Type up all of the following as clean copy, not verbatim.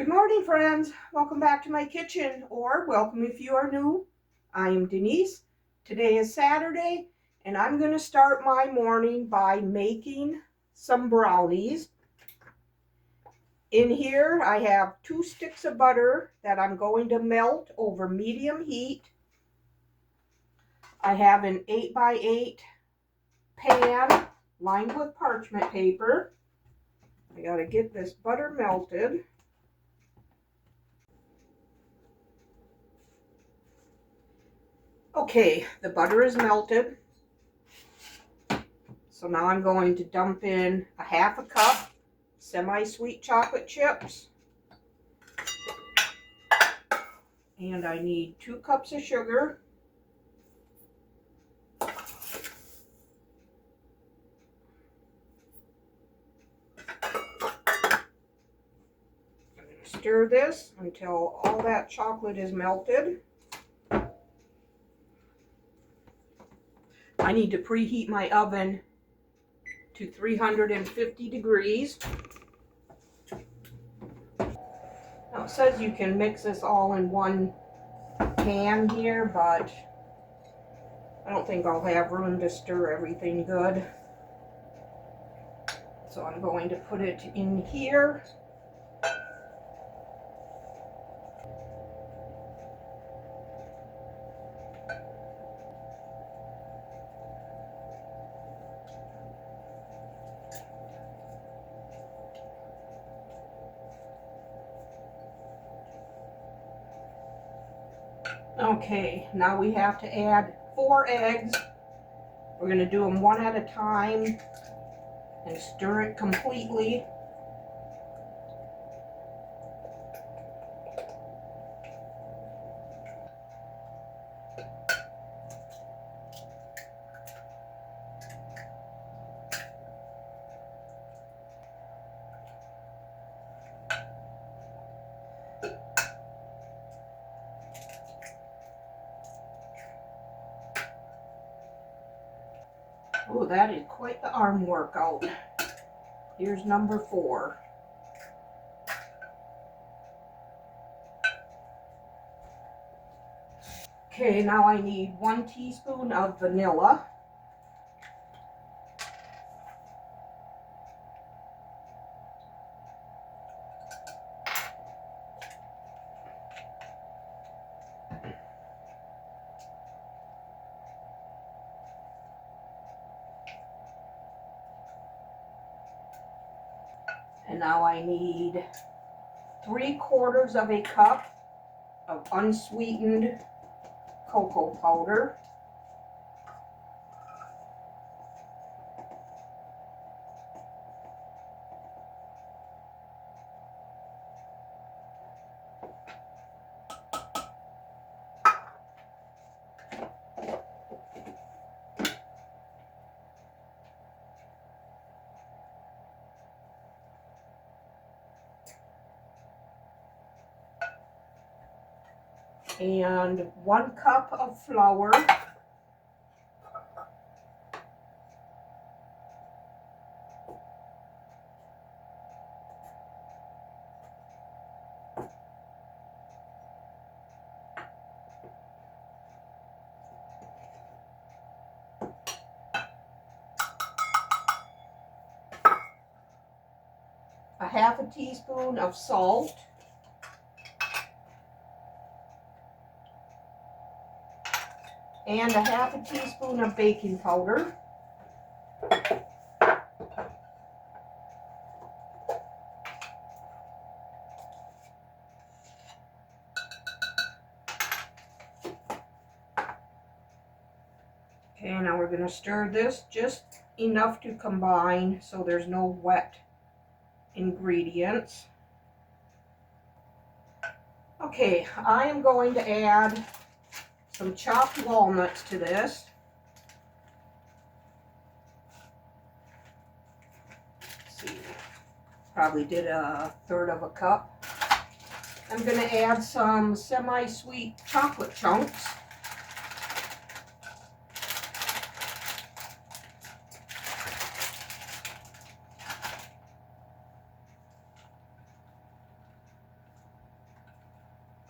Good morning, friends. Welcome back to my kitchen, or welcome if you are new. I am Denise. Today is Saturday, and I'm going to start my morning by making some brownies. In here, I have 2 sticks of butter that I'm going to melt over medium heat. I have an 8x8 pan lined with parchment paper. I got to get this butter melted. Okay, the butter is melted. So now I'm going to dump in a half a cup semi-sweet chocolate chips. And I need 2 cups of sugar. I'm going to stir this until all that chocolate is melted. I need to preheat my oven to 350 degrees. Now it says you can mix this all in one pan here, but I don't think I'll have room to stir everything good. So I'm going to put it in here. Okay, now we have to add 4 eggs. We're going to do them one at a time and stir it completely. Oh, that is quite the arm workout. Here's number 4. Okay, now I need 1 teaspoon of vanilla. And now I need 3/4 of a cup of unsweetened cocoa powder. And 1 cup of flour. A half a teaspoon of salt. And a half a teaspoon of baking powder. Okay, now we're going to stir this just enough to combine so there's no wet ingredients. Okay, I am going to add some chopped walnuts to this. Let's see, probably did 1/3 of a cup. I'm going to add some semi-sweet chocolate chunks.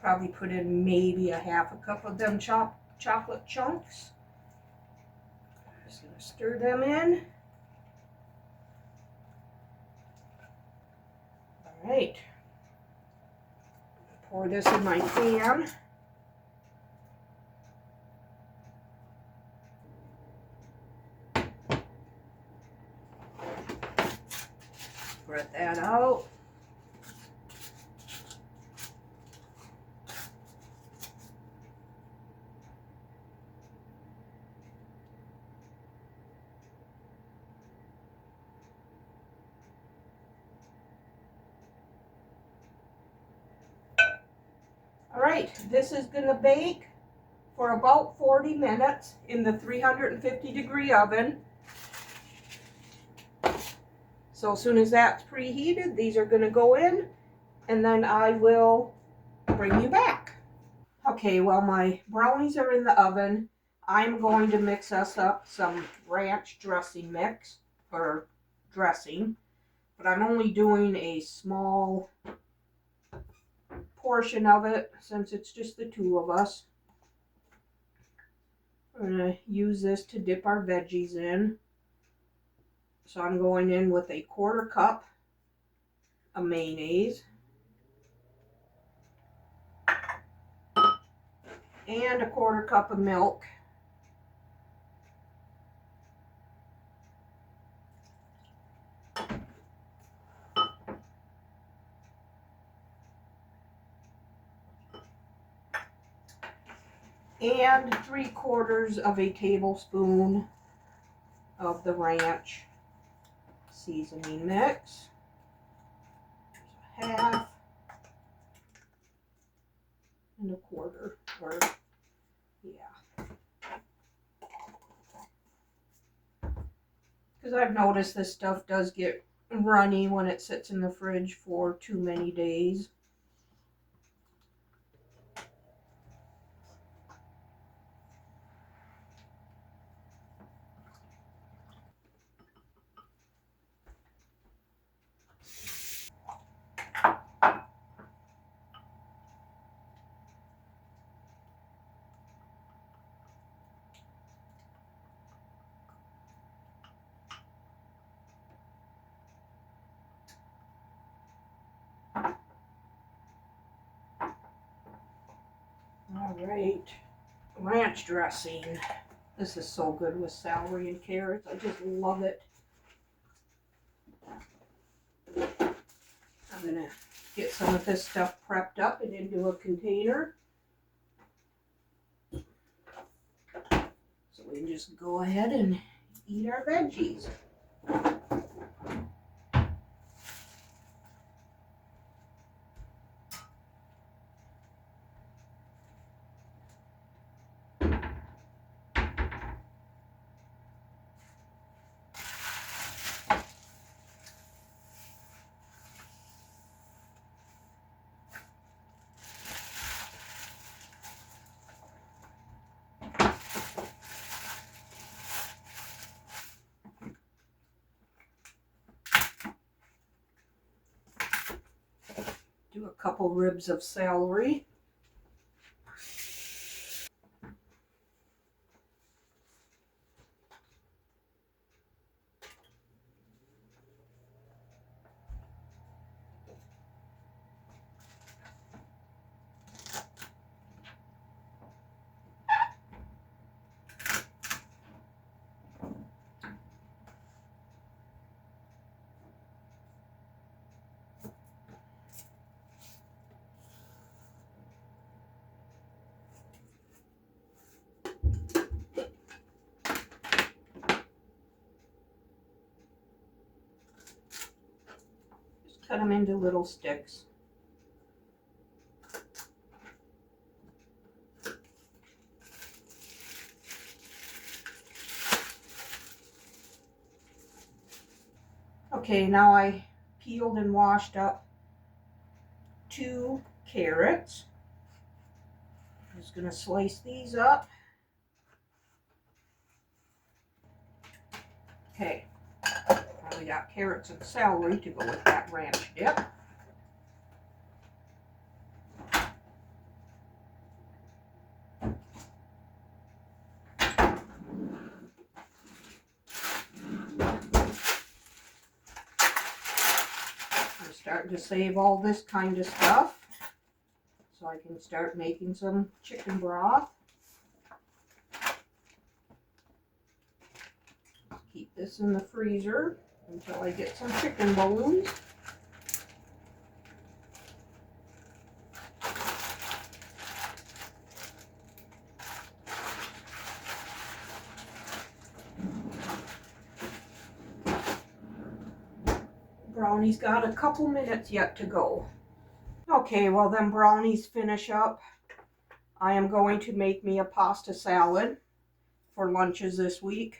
Probably put in maybe a half a cup of them chocolate chunks. Just gonna stir them in. All right. Pour this in my pan. Spread that out. All right, this is gonna bake for about 40 minutes in the 350-degree oven. So as soon as that's preheated, these are gonna go in, and then I will bring you back. Okay, well, my brownies are in the oven. I'm going to mix us up some ranch dressing mix, or dressing, but I'm only doing a small portion of it since it's just the two of us. We're going to use this to dip our veggies in. So I'm going in with a 1/4 cup of mayonnaise and a 1/4 cup of milk. And 3/4 of a tablespoon of the ranch seasoning mix. Half and a 1/4, or yeah. Because I've noticed this stuff does get runny when it sits in the fridge for too many days. All right, ranch dressing. This is so good with celery and carrots. I just love it. I'm gonna get some of this stuff prepped up and into a container. So we can just go ahead and eat our veggies. Do a couple ribs of celery. Cut them into little sticks. Okay, now I peeled and washed up 2 carrots. I'm just gonna slice these up. Okay, now we got carrots and celery to go with that ranch dip. starting to save all this kind of stuff so I can start making some chicken broth. Keep this in the freezer until I get some chicken bones. Brownies got a couple minutes yet to go. Okay, while them brownies finish up, I am going to make me a pasta salad for lunches this week.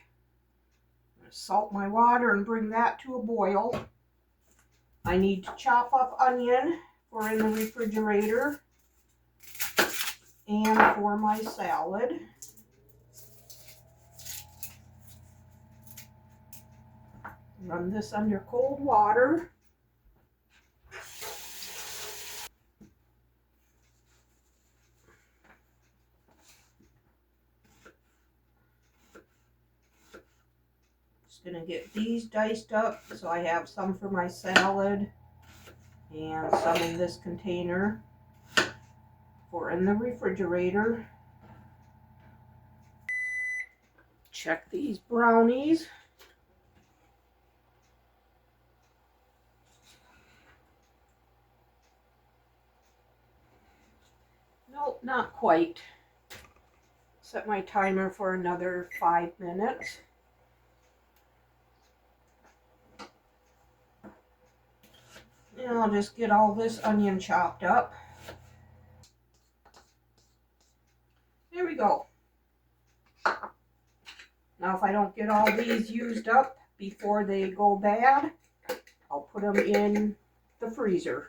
I'm going to salt my water and bring that to a boil. I need to chop up onion for in the refrigerator and for my salad. Run this under cold water. Just gonna get these diced up so I have some for my salad and some in this container for in the refrigerator. Check these brownies. Nope, not quite. Set my timer for another 5 minutes. And I'll just get all this onion chopped up. There we go. Now if I don't get all these used up before they go bad, I'll put them in the freezer.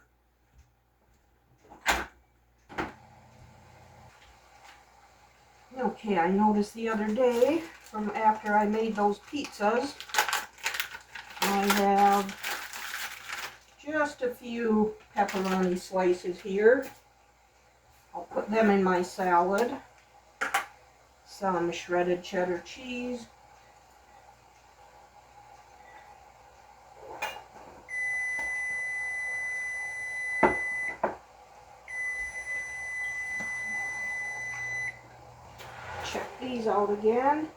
Okay, I noticed the other day from after I made those pizzas, I have just a few pepperoni slices here. I'll put them in my salad. Some shredded cheddar cheese. Check these out again.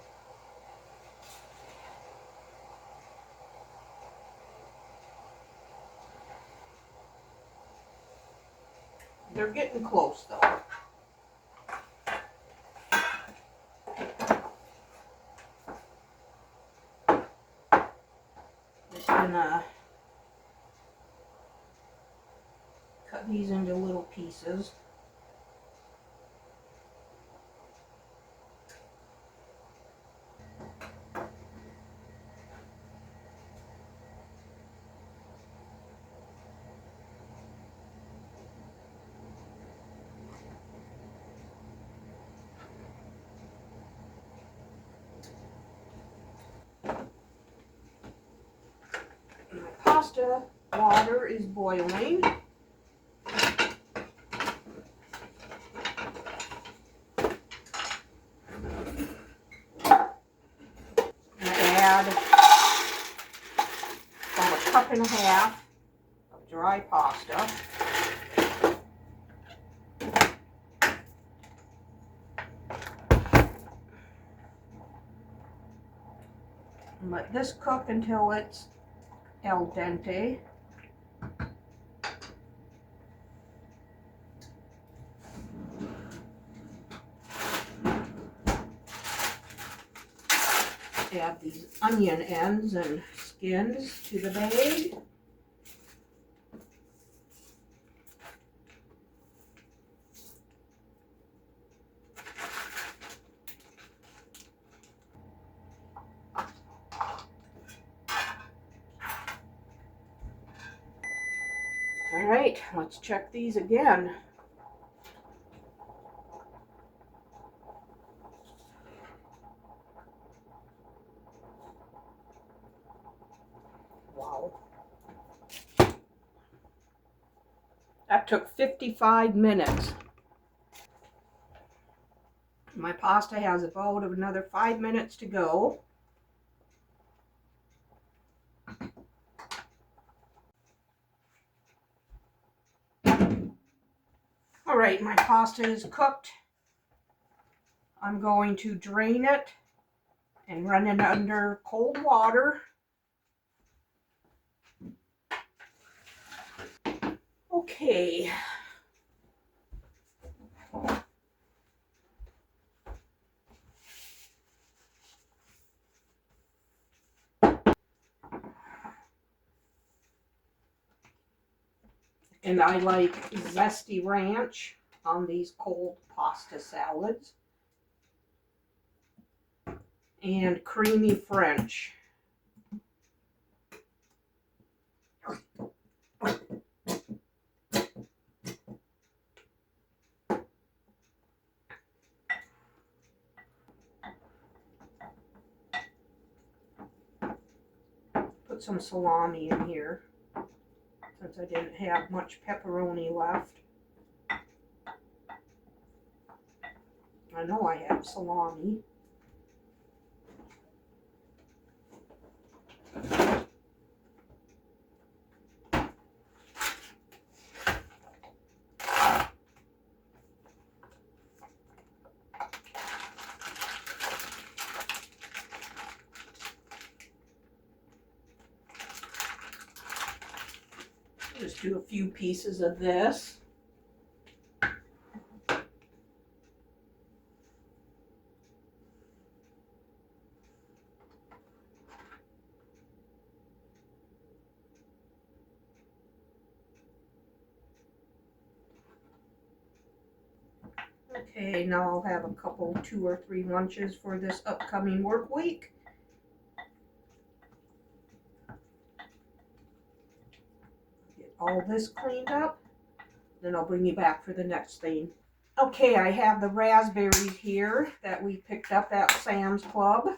They're getting close though. Just gonna cut these into little pieces. My pasta water is boiling. Add about a cup and a half of dry pasta. And let this cook until it's al dente. Add these onion ends and skins to the bag. All right, let's check these again. Wow. That took 55 minutes. My pasta has about another 5 minutes to go. All right, my pasta is cooked. I'm going to drain it and run it under cold water. Okay. And I like zesty ranch on these cold pasta salads. And creamy French. Put some salami in here since I didn't have much pepperoni left. I know I have salami. Just do a few pieces of this. Okay, now I'll have a couple, 2 or 3 lunches for this upcoming work week. Get all this cleaned up, then I'll bring you back for the next thing. Okay, I have the raspberries here that we picked up at Sam's Club.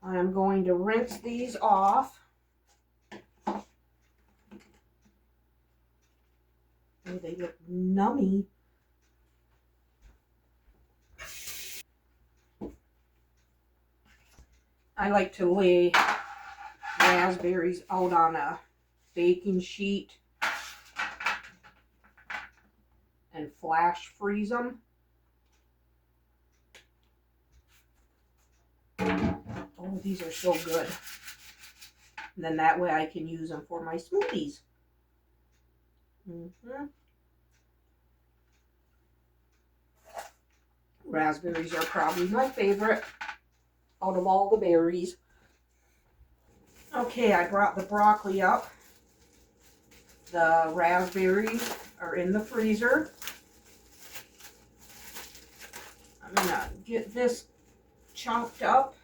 I'm going to rinse these off. Oh, they look nummy. I like to lay raspberries out on a baking sheet and flash freeze them. Oh, these are so good. And then that way I can use them for my smoothies. Raspberries are probably my favorite out of all the berries. Okay, I brought the broccoli up. The raspberries are in the freezer. I'm gonna get this chopped up.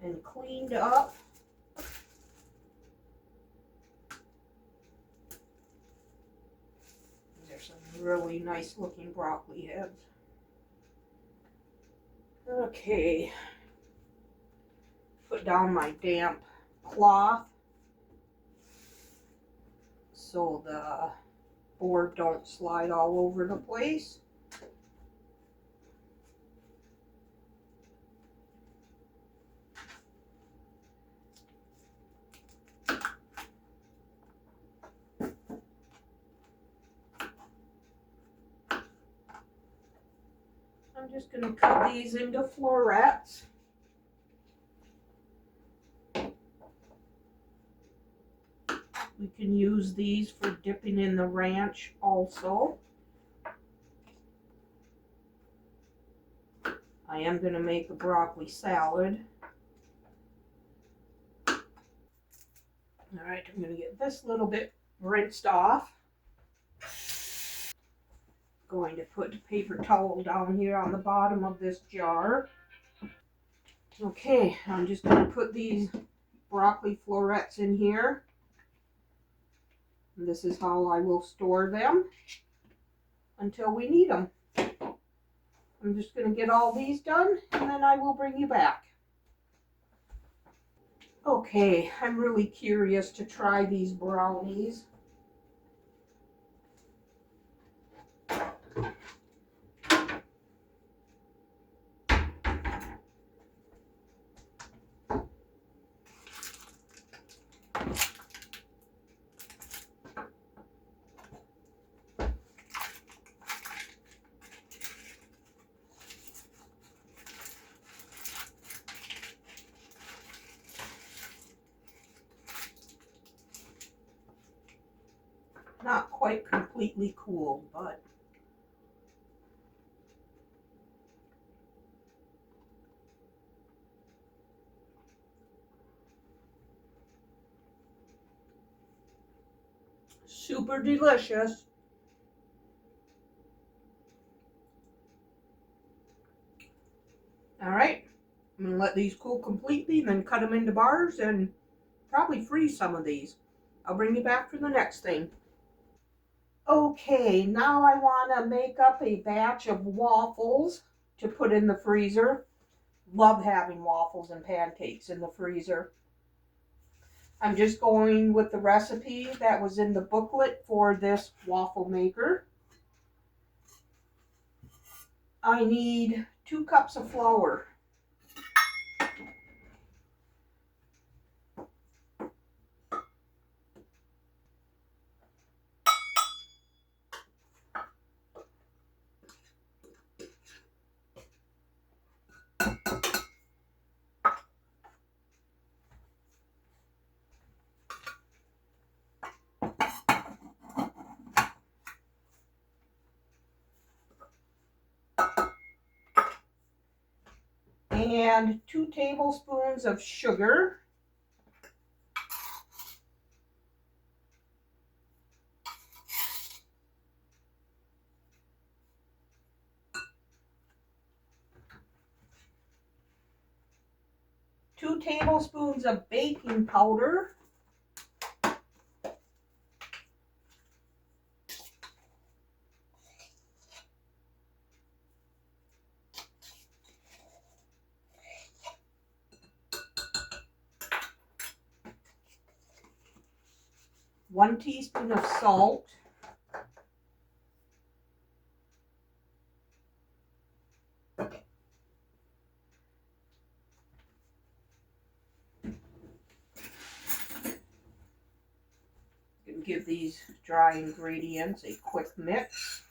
And cleaned up. These are some really nice looking broccoli heads. Okay. Put down my damp cloth so the board don't slide all over the place. I'm just going to cut these into florets. We can use these for dipping in the ranch also. I am going to make a broccoli salad. All right, I'm going to get this little bit rinsed off. Going to put a paper towel down here on the bottom of this jar. Okay, I'm just going to put these broccoli florets in here. And this is how I will store them until we need them. I'm just going to get all these done and then I will bring you back. Okay, I'm really curious to try these brownies. Not quite completely cool, but super delicious. All right, I'm gonna let these cool completely, then cut them into bars and probably freeze some of these. I'll bring you back for the next thing. Okay, now I want to make up a batch of waffles to put in the freezer. Love having waffles and pancakes in the freezer. I'm just going with the recipe that was in the booklet for this waffle maker. I need 2 cups of flour. And 2 tablespoons of sugar. Two tablespoons of baking powder. One teaspoon of salt. Give these dry ingredients a quick mix.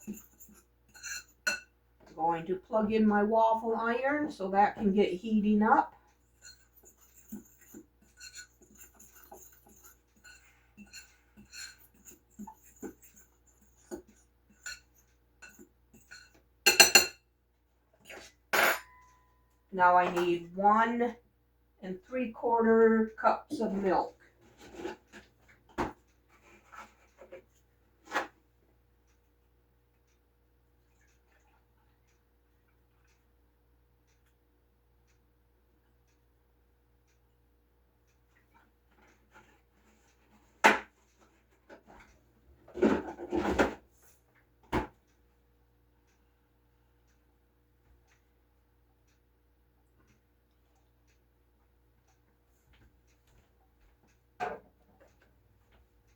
I'm going to plug in my waffle iron so that can get heating up. Now I need 1 3/4 cups of milk.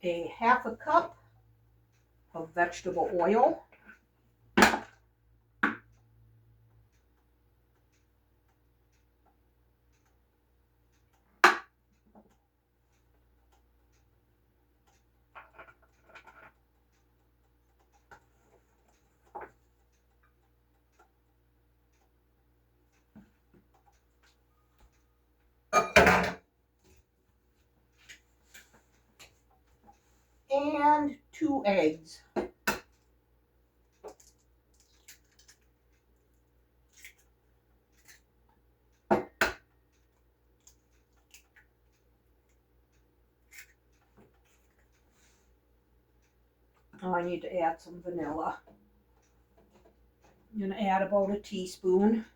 A 1/2 cup of vegetable oil. And 2 eggs. Oh, I need to add some vanilla. I'm going to add about a teaspoon.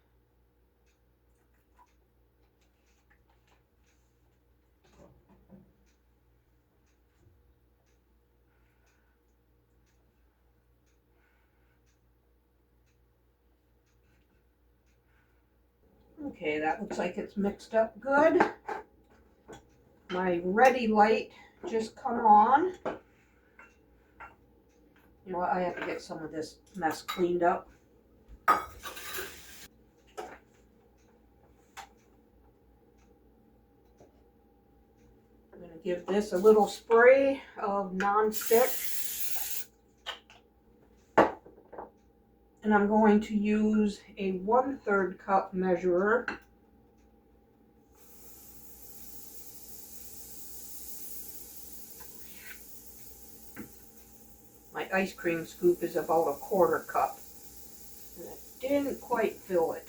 Okay, that looks like it's mixed up good. My ready light just come on. You know what, I have to get some of this mess cleaned up. I'm going to give this a little spray of non-stick. And I'm going to use a 1/3 cup measurer. that ice cream scoop is about a 1/4 cup. And it didn't quite fill it.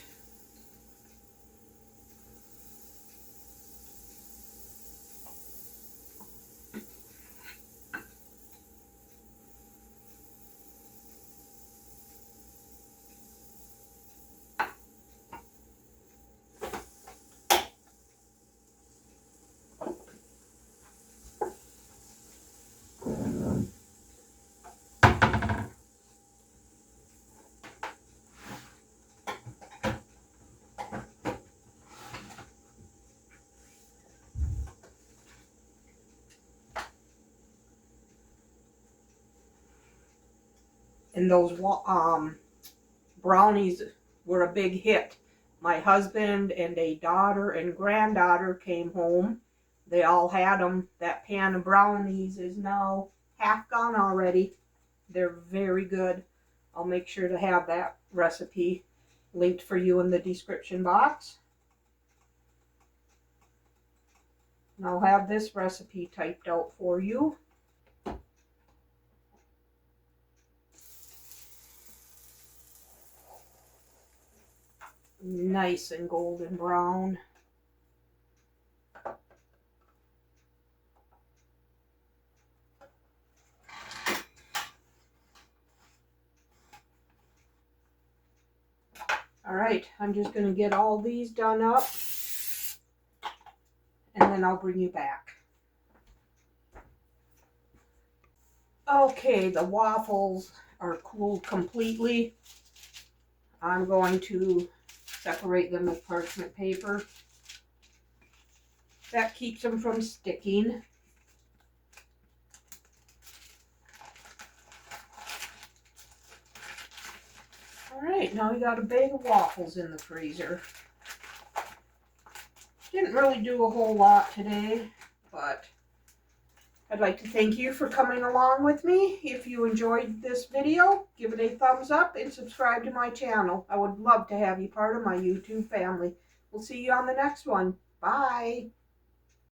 And those brownies were a big hit. My husband and a daughter and granddaughter came home. They all had them. That pan of brownies is now half gone already. They're very good. I'll make sure to have that recipe linked for you in the description box. And I'll have this recipe typed out for you. Nice and golden brown. All right, I'm just going to get all these done up, and then I'll bring you back. Okay, the waffles are cooled completely. I'm going to separate them with parchment paper. That keeps them from sticking. All right, now we got a bag of waffles in the freezer. Didn't really do a whole lot today, but I'd like to thank you for coming along with me. If you enjoyed this video, give it a thumbs up and subscribe to my channel. I would love to have you part of my YouTube family. We'll see you on the next one. Bye.